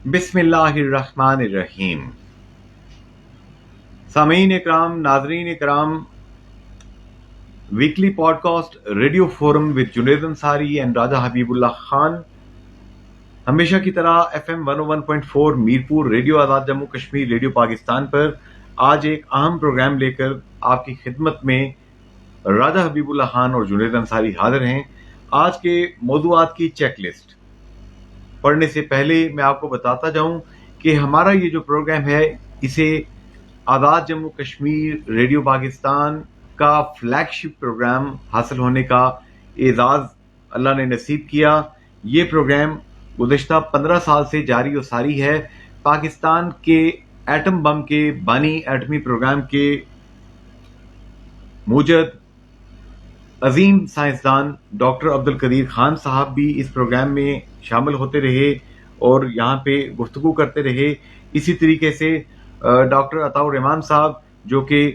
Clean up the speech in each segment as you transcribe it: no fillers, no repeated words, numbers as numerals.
بسم اللہ الرحمن الرحیم. سامعین اکرام، ناظرین اکرام، weekly podcast radio forum with Junaid Ansari and Raja Habib Ullah Khan. ہمیشہ کی طرح F M 101.4 Mirpur radio Azad Jammu Kashmir radio Pakistan پر آج ایک اہم پروگرام لے کر آپ کی خدمت میں راجہ حبیب اللہ خان اور جنید انصاری حاضر ہیں. آج کے موضوعات کی چیک لسٹ پڑھنے سے پہلے میں آپ کو بتاتا جاؤں کہ ہمارا یہ جو پروگرام ہے اسے آزاد جموں کشمیر ریڈیو پاکستان کا فلیگ شپ پروگرام حاصل ہونے کا اعزاز اللہ نے نصیب کیا. یہ پروگرام گزشتہ 15 سال سے جاری و ساری ہے. پاکستان کے ایٹم بم کے بانی، ایٹمی پروگرام کے موجد عظیم سائنسدان ڈاکٹر عبدالقدیر خان صاحب بھی اس پروگرام میں شامل ہوتے رہے اور یہاں پہ گفتگو کرتے رہے. اسی طریقے سے ڈاکٹر عطاء الرحمان صاحب جو کہ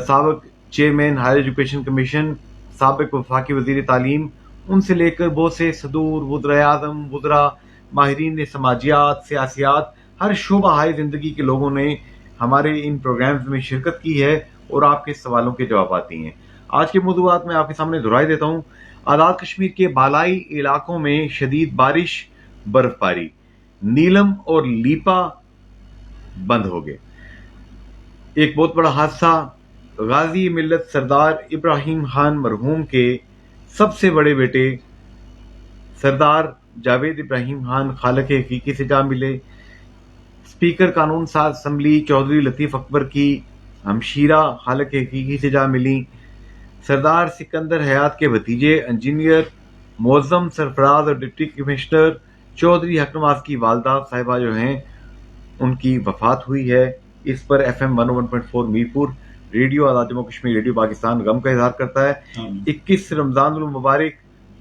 سابق چیئرمین ہائر ایجوکیشن کمیشن، سابق وفاقی وزیر تعلیم، ان سے لے کر بہت سے صدور، وزرائے اعظم، وزراء، ماہرین سماجیات، سیاسیات، ہر شعبہ ہائے زندگی کے لوگوں نے ہمارے ان پروگرامز میں شرکت کی ہے اور آپ کے سوالوں کے جوابات دیے ہیں. آج کے موضوعات میں آپ کے سامنے دہرائی دیتا ہوں. آزاد کشمیر کے بالائی علاقوں میں شدید بارش، برف باری، نیلم اور لیپا بند ہو گئے. ایک بہت بڑا حادثہ غازی ملت سردار ابراہیم خان مرحوم کے سب سے بڑے بیٹے سردار جاوید ابراہیم خان خالق حقیقی سے جا ملے. اسپیکر قانون ساز اسمبلی چودھری لطیف اکبر کی ہمشیرہ خالق حقیقی سے جا ملی. سردار سکندر حیات کے بھتیجے انجینئر معظم سرفراز اور ڈپٹی کمشنر چودھری حق نواز کی والدہ صاحبہ جو ہیں ان کی وفات ہوئی ہے. اس پر F M 101.4 Mirpur radio Azad Jammu Kashmir radio Pakistan غم کا اظہار کرتا ہے. 21 رمضان المبارک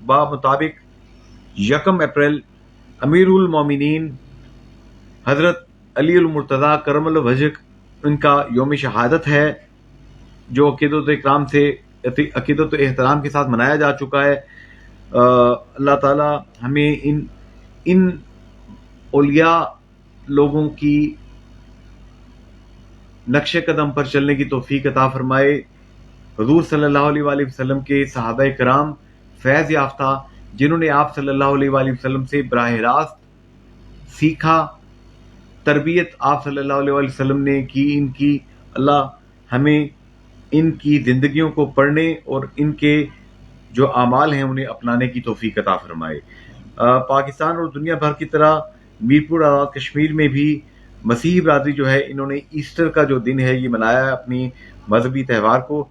بمطابق 1 اپریل امیر المومنین حضرت علی المرتضیٰ کرم اللہ وجہہ ان کا یوم شہادت ہے، جو عقیدت و احترام کے ساتھ منایا جا چکا ہے. اللہ تعالی ہمیں ان اولیاء لوگوں کی نقش قدم پر چلنے کی توفیق عطا فرمائے. حضور صلی اللہ علیہ وآلہ وسلم کے صحابہ کرام فیض یافتہ جنہوں نے آپ صلی اللہ علیہ وآلہ وسلم سے براہ راست سیکھا، تربیت آپ صلی اللہ علیہ وآلہ وسلم نے کی، ان کی اللہ ہمیں ان کی زندگیوں کو پڑھنے اور ان کے جو اعمال ہیں انہیں اپنانے کی توفیق عطا فرمائے. پاکستان اور دنیا بھر کی طرح میرپور آزاد کشمیر میں بھی مسیحی برادری جو ہے انہوں نے ایسٹر کا جو دن ہے یہ منایا ہے اپنی مذہبی تہوار کو.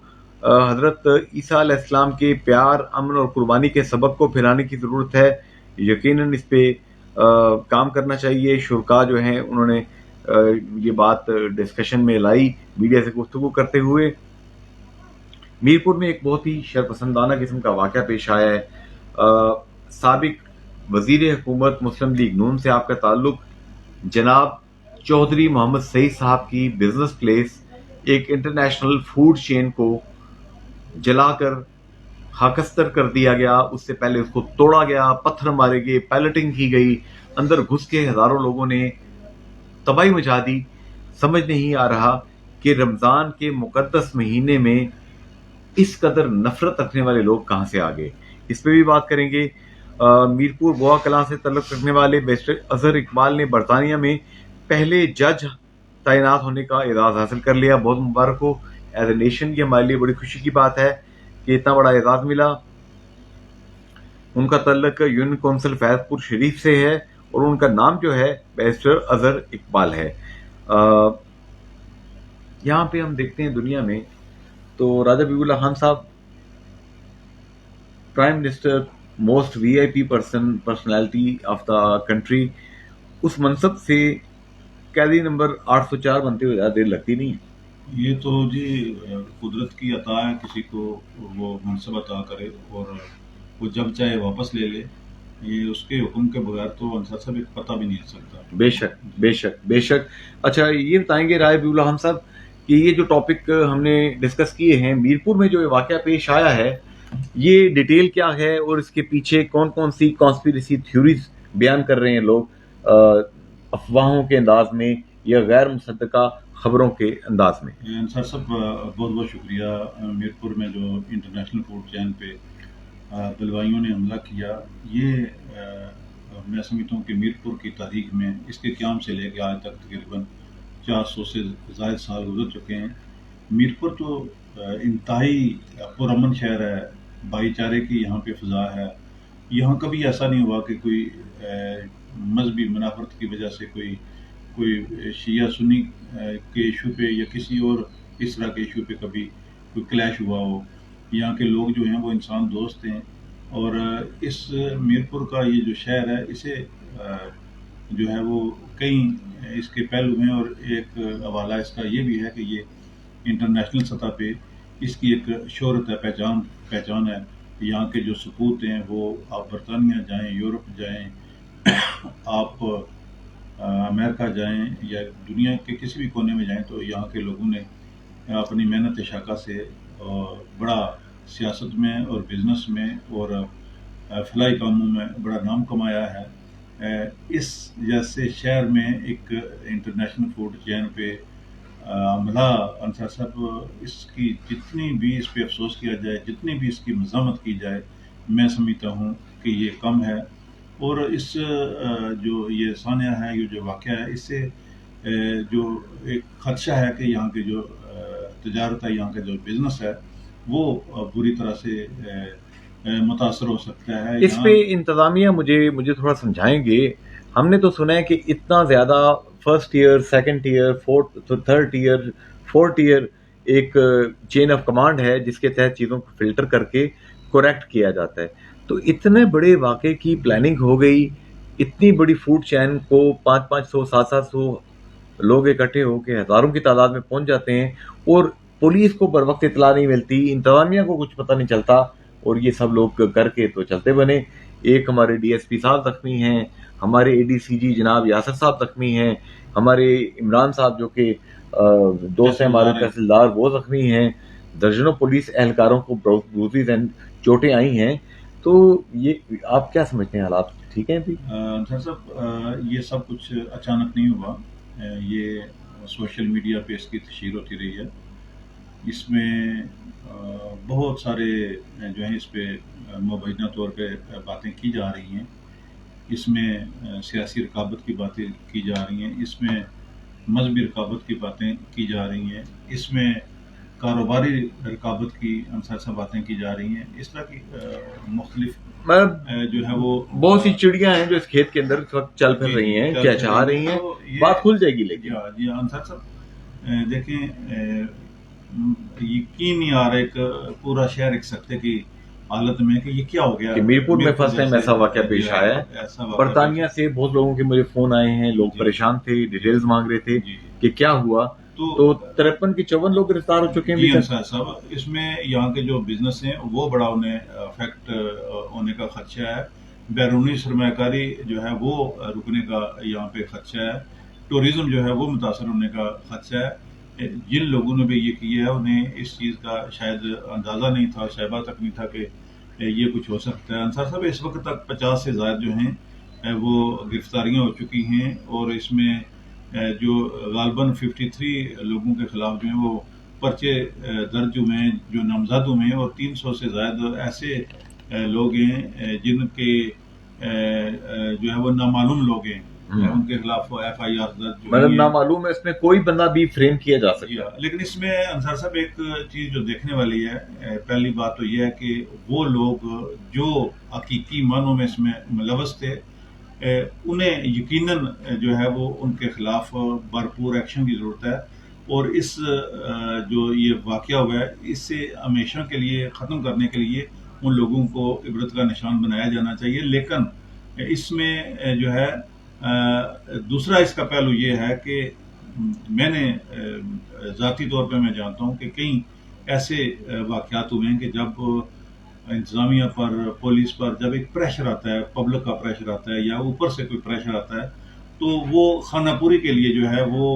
حضرت عیسیٰ علیہ السلام کے پیار، امن اور قربانی کے سبق کو پھیلانے کی ضرورت ہے. یقیناً اس پہ کام کرنا چاہیے. شرکاء جو ہیں انہوں نے یہ بات ڈسکشن میں لائی میڈیا سے گفتگو کرتے ہوئے. میرپور میں ایک بہت ہی شرپسندانہ قسم کا واقعہ پیش آیا ہے. سابق وزیر حکومت مسلم لیگ نون سے آپ کا تعلق جناب چودھری محمد سعید صاحب کی بزنس پلیس ایک انٹرنیشنل فوڈ چین کو جلا کر خاکستر کر دیا گیا. اس سے پہلے اس کو توڑا گیا، پتھر مارے گئے، پیلٹنگ کی گئی، اندر گھس کے ہزاروں لوگوں نے تباہی مچا دی. سمجھ نہیں آ رہا کہ رمضان کے مقدس مہینے میں اس قدر نفرت رکھنے والے لوگ کہاں سے آ گئے. اس پہ بھی بات کریں گے. میرپور گوا کلاں سے تعلق رکھنے والے بیرسٹر اظہر اقبال نے برطانیہ میں پہلے جج تعینات ہونے کا اعزاز حاصل کر لیا. بہت مبارک ہو. ایز اے نیشن یہ ہمارے لیے بڑی خوشی کی بات ہے کہ اتنا بڑا اعزاز ملا. ان کا تعلق یونین کونسل فیض پور شریف سے ہے اور ان کا نام جو ہے بیرسٹر اظہر اقبال ہے. یہاں پہ ہم دیکھتے ہیں دنیا میں تو راجہ حبیب اللہ خان صاحب prime minister, most V I P personality of the country, اس منصب سے قیدی نمبر 804 بنتے ہوئے زیادہ دیر لگتی نہیں ہے. یہ تو جی قدرت کی عطا ہے، کسی کو وہ منصب عطا کرے اور وہ جب چاہے واپس لے لے. یہ اس کے حکم کے بغیر تو انصر صاحب پتہ بھی نہیں لگ سکتا. بے شک بے شک بے شک. اچھا یہ بتائیں گے راجہ حبیب اللہ خان صاحب کہ یہ جو ٹاپک ہم نے ڈسکس کیے ہیں، میرپور میں جو واقعہ پیش آیا ہے یہ ڈیٹیل کیا ہے اور اس کے پیچھے کون کون سی کانسپیریسی تھیوریز بیان کر رہے ہیں لوگ؟ افواہوں کے انداز میں یا غیر مصدقہ خبروں کے انداز میں؟ انصار صاحب بہت بہت شکریہ. میرپور میں جو انٹرنیشنل فوڈ چین پہ بلوائیوں نے حملہ کیا، یہ میں سمجھتا ہوں کہ میرپور کی تاریخ میں اس کے قیام سے لے کے آج تک تقریباً 400 سے زائد سال گزر چکے ہیں. میرپور تو انتہائی پرامن شہر ہے، بھائی چارے کی یہاں پہ فضا ہے. یہاں کبھی ایسا نہیں ہوا کہ کوئی مذہبی منافرت کی وجہ سے کوئی شیعہ سنی کے ایشو پہ یا کسی اور اس طرح کے ایشو پہ کبھی کوئی کلیش ہوا ہو. یہاں کے لوگ جو ہیں وہ انسان دوست ہیں، اور اس میرپور کا یہ جو شہر ہے اسے جو ہے وہ کئی اس کے پہلو ہیں، اور ایک حوالہ اس کا یہ بھی ہے کہ یہ انٹرنیشنل سطح پہ اس کی ایک شہرت ہے، پہچان ہے. یہاں کے جو سپوت ہیں وہ آپ برطانیہ جائیں، یورپ جائیں، آپ امریکہ جائیں یا دنیا کے کسی بھی کونے میں جائیں، تو یہاں کے لوگوں نے اپنی محنت شاقہ سے بڑا سیاست میں اور بزنس میں اور فلاحی کاموں میں بڑا نام کمایا ہے. اس جیسے شہر میں ایک انٹرنیشنل فوڈ چین پہ حملہ، انصار صاحب، اس کی جتنی بھی اس پہ افسوس کیا جائے، جتنی بھی اس کی مذمت کی جائے، میں سمجھتا ہوں کہ یہ کم ہے. اور اس جو یہ سانحہ ہے، یہ جو واقعہ ہے، اس سے جو ایک خدشہ ہے کہ یہاں کے جو تجارت ہے، یہاں کا جو بزنس ہے، وہ بری طرح سے متاثر ہو سکتا ہے. اس پہ انتظامیہ مجھے تھوڑا سمجھائیں گے. ہم نے تو سنا ہے کہ اتنا زیادہ first year, second year, third year, fourth year ایک چین آف کمانڈ ہے جس کے تحت چیزوں کو فلٹر کر کے کریکٹ کیا جاتا ہے. تو اتنے بڑے واقعے کی پلاننگ ہو گئی، اتنی بڑی فوڈ چین کو 500 700 لوگ اکٹھے ہو کے ہزاروں کی تعداد میں پہنچ جاتے ہیں، اور پولیس کو بر وقت اطلاع نہیں ملتی، انتظامیہ کو کچھ پتہ نہیں چلتا، اور یہ سب لوگ کر کے تو چلتے بنے. ایک ہمارے ڈی ایس پی صاحب زخمی ہیں، ہمارے اے ڈی سی جی جناب یاسر صاحب زخمی ہیں، ہمارے عمران صاحب جو کہ دوست ہیں ہمارے تحصیلدار، وہ زخمی ہیں، درجنوں پولیس اہلکاروں کو بروزز اینڈ چوٹیں آئی ہیں. تو یہ آپ کیا سمجھتے ہیں، حالات ٹھیک ہیں ابھی؟ سر صاحب، یہ سب کچھ اچانک نہیں ہوا. یہ سوشل میڈیا پہ اس کی تشہیر ہوتی رہی ہے. اس میں بہت سارے جو ہیں اس پہ مبینہ طور پہ باتیں کی جا رہی ہیں. اس میں سیاسی رقابت کی باتیں کی جا رہی ہیں، اس میں مذہبی رقابت کی باتیں کی جا رہی ہیں، اس میں کاروباری رقابت کی انصار سے باتیں کی جا رہی ہیں. اس طرح کی مختلف جو ہے وہ بہت سی چڑیاں ہیں جو اس کھیت کے اندر اس وقت چل پھر رہی ہیں، چہچہا رہی ہیں. بات کھل جائے گی. لیکن جی انصار صاحب دیکھیں، یقین نہیں آ رہا ایک پورا شہر ایک سکتے کی حالت میں کہ یہ کیا ہو گیا. کہ میرپور میں فرسٹ ٹائم ایسا واقعہ پیش آیا ہے. برطانیہ سے بہت لوگوں کے مجھے فون آئے ہیں، لوگ پریشان تھے، ڈیٹیلز مانگ رہے تھے کہ کیا ہوا. تو 53 کی 54 لوگ گرفتار ہو چکے ہیں. جی انصار صاحب، اس میں یہاں کے جو بزنس ہیں وہ بڑا انہیں افیکٹ ہونے کا خدشہ ہے. بیرونی سرمایہ کاری جو ہے وہ رکنے کا یہاں پہ خدشہ ہے. ٹورزم جو ہے وہ متاثر ہونے کا خدشہ ہے. جن لوگوں نے بھی یہ کیا ہے انہیں اس چیز کا شاید اندازہ نہیں تھا، شائبہ تک نہیں تھا کہ یہ کچھ ہو سکتا ہے. انصار صاحب، اس وقت تک 50 سے زائد جو ہیں وہ گرفتاریاں ہو چکی ہیں، اور اس میں جو غالباً 53 لوگوں کے خلاف جو ہیں وہ پرچے درج ہوئے ہیں جو نامزد ہوئے ہیں، اور 300 سے زائد ایسے لوگ ہیں جن کے جو ہے وہ نامعلوم لوگ ہیں، ان کے خلاف ایف آئی آر درج ہوئی مطلب ہیں. نامعلوم ہے، اس میں کوئی بندہ بھی فریم کیا جا سکتا ہے. لیکن اس میں انصار صاحب ایک چیز جو دیکھنے والی ہے، پہلی بات تو یہ ہے کہ وہ لوگ جو حقیقی معنوں میں اس میں ملوث تھے، انہیں یقیناً جو ہے وہ ان کے خلاف بھرپور ایکشن کی ضرورت ہے. اور اس جو یہ واقعہ ہوا ہے، اس سے ہمیشہ کے لیے ختم کرنے کے لیے ان لوگوں کو عبرت کا نشان بنایا جانا چاہیے. لیکن اس میں جو ہے دوسرا اس کا پہلو یہ ہے کہ میں نے ذاتی طور پہ میں جانتا ہوں کہ کئی ایسے واقعات ہوئے ہیں کہ جب انتظامیہ پر، پولیس پر جب ایک پریشر آتا ہے، پبلک کا پریشر آتا ہے یا اوپر سے کوئی پریشر آتا ہے، تو وہ خانہ پوری کے لیے جو ہے وہ